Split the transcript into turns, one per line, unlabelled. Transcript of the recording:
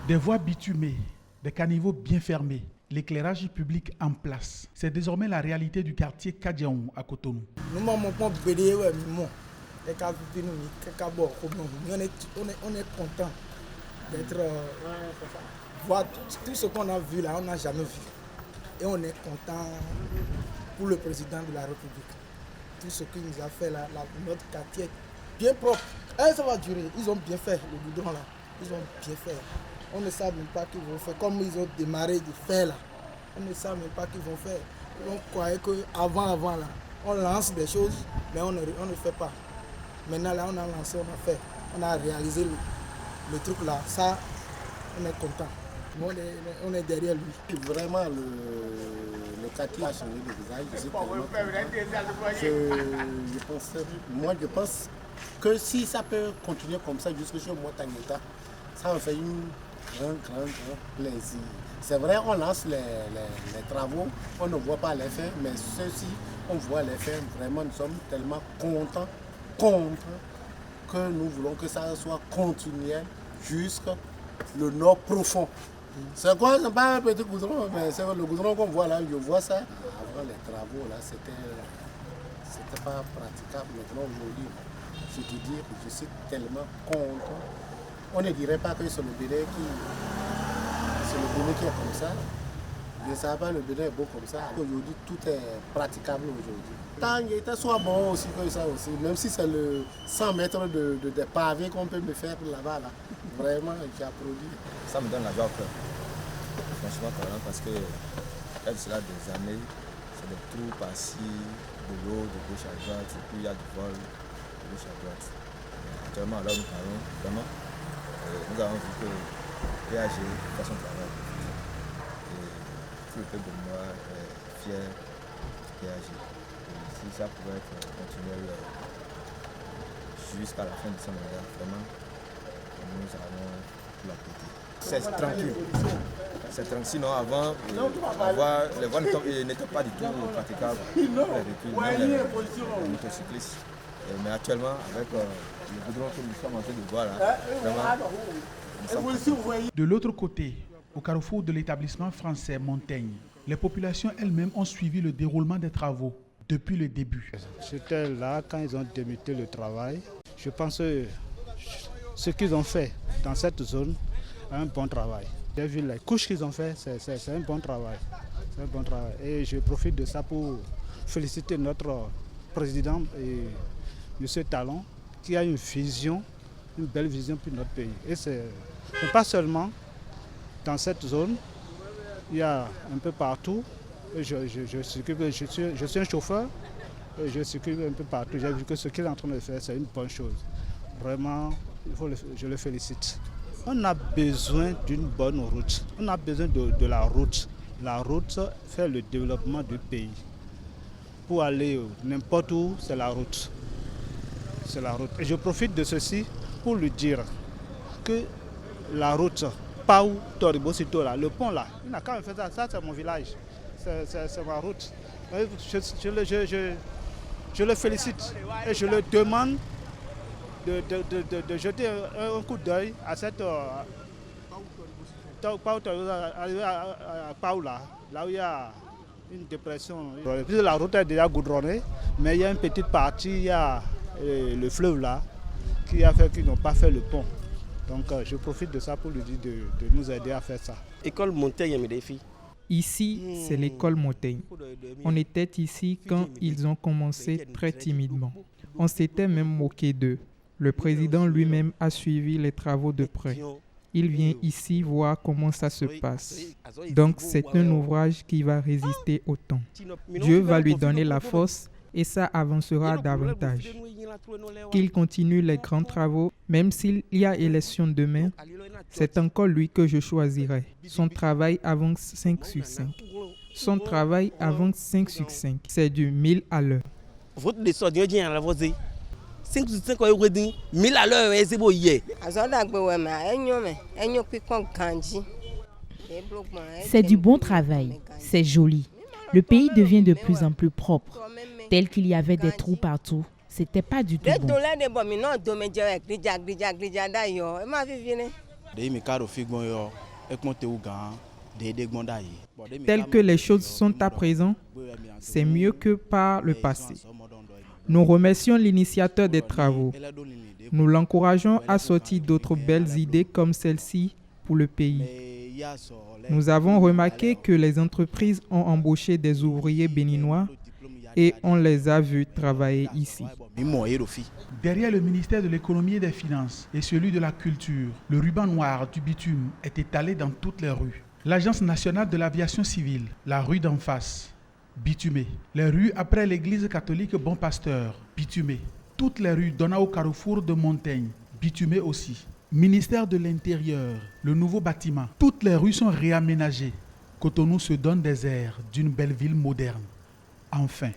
Des voies bitumées, des caniveaux bien fermés, l'éclairage public en place. C'est désormais la réalité du quartier Kadiaou à Cotonou.
On est content d'être... voir tout ce qu'on a vu là, on n'a jamais vu. Et on est content pour le président de la République. Tout ce qu'il nous a fait là, notre quartier bien propre. Et ça va durer. Ils ont bien fait le goudron là. Ils ont bien fait. On ne sait même pas qu'ils vont faire. Comme ils ont démarré de faire là. On ne sait même pas qu'ils vont faire. On croyait qu'avant là, on lance des choses, mais on ne fait pas. Maintenant là, on a lancé, on a fait. On a réalisé le truc là. Ça, on est content. On est derrière lui.
Vraiment, le quartier a changé de visage. Je pense que si ça peut continuer comme ça jusqu'au mois Tangeta, ça va faire un grand plaisir. C'est vrai, on lance les travaux, on ne voit pas les faits, mais ceux-ci, on voit les faits. Vraiment, nous sommes tellement contents que nous voulons que ça soit continuel jusqu'au nord profond. C'est quoi? C'est pas un petit goudron, mais c'est le goudron qu'on voit là. Je vois ça. Avant les travaux, là, c'était pas praticable. Maintenant, aujourd'hui, je te dis que je suis tellement content. On ne dirait pas que c'est le Bénin qui est comme ça. Je ne savais pas le Bénin est beau comme ça. Aujourd'hui, tout est praticable aujourd'hui. Tant qu'il était soit bon aussi que ça aussi, même si c'est le 100 mètres de pavés qu'on peut me faire là-bas, là. Vraiment, j'applaudis.
Ça me donne la joie au cœur. Franchement parlant, parce que cela des années, c'est des trous par-ci, de l'eau, de gauche à droite, et puis il y a du vol de gauche à droite. Et actuellement, là où nous parlons, vraiment, nous avons vu que PAG fait son travail. Et tout le peuple de moi est fier de PAG. Et si ça pouvait être continuel jusqu'à la fin de ce mandat, vraiment, nous allons l'apporter. C'est tranquille. C'est tranquille. Sinon, avant, les voies n'étaient pas du tout praticables. Les motocyclistes. Mais actuellement, avec le goudron que nous sommes en train de voir là, vraiment,
de l'autre côté, au carrefour de l'établissement français Montaigne, les populations elles-mêmes ont suivi le déroulement des travaux depuis le début.
J'étais là quand ils ont débuté le travail. Je pense que ce qu'ils ont fait dans cette zone est un bon travail. J'ai vu les couches qu'ils ont fait, c'est un bon travail. C'est un bon travail. Et je profite de ça pour féliciter notre président et M. Talon qui a une vision, une belle vision pour notre pays. Et c'est pas seulement dans cette zone, il y a un peu partout. Je suis un chauffeur et je circule un peu partout. J'ai vu que ce qu'il est en train de faire, c'est une bonne chose. Vraiment, je le félicite. On a besoin d'une bonne route. On a besoin de la route. La route fait le développement du pays. Pour aller n'importe où, c'est la route. C'est la route. Et je profite de ceci pour lui dire que la route, Pau, Toribo, Sito, là, le pont là, il n'a qu'à me faire ça. Ça, c'est mon village. C'est ma route. Je le félicite et je le demande de jeter un coup d'œil à cette Pau là où il y a une dépression. La route est déjà goudronnée, mais il y a une petite partie, il y a le fleuve là, qui a fait qu'ils n'ont pas fait le pont. Donc je profite de ça pour lui dire de nous aider à faire ça.
École Montaigne, mes défis.
Ici, c'est l'école Montaigne. On était ici quand ils ont commencé très timidement. On s'était même moqué d'eux. Le président lui-même a suivi les travaux de près. Il vient ici voir comment ça se passe. Donc c'est un ouvrage qui va résister au temps. Dieu va lui donner la force et ça avancera davantage. Qu'il continue les grands travaux, même s'il y a élection demain, c'est encore lui que je choisirai. Son travail avance 5 sur 5. Son travail avance 5 sur 5. C'est du 1000 à l'heure.
Votre descente, il y a la voix. 5 sur 5, 1000 à l'heure, c'est beau hier.
C'est du bon travail, c'est joli. Le pays devient de plus en plus propre. Tel qu'il y avait des trous partout, c'était pas du tout bon.
Telles que les choses sont à présent, c'est mieux que par le passé. Nous remercions l'initiateur des travaux. Nous l'encourageons à sortir d'autres belles idées comme celle-ci pour le pays. Nous avons remarqué que les entreprises ont embauché des ouvriers béninois et on les a vus travailler ici.
Derrière le ministère de l'économie et des finances et celui de la culture, le ruban noir du bitume est étalé dans toutes les rues. L'Agence nationale de l'aviation civile, la rue d'en face, bitumée. Les rues après l'église catholique Bon Pasteur, bitumée. Toutes les rues donnant au carrefour de Montaigne, bitumées aussi. Ministère de l'Intérieur, le nouveau bâtiment. Toutes les rues sont réaménagées. Cotonou se donne des airs d'une belle ville moderne. Enfin.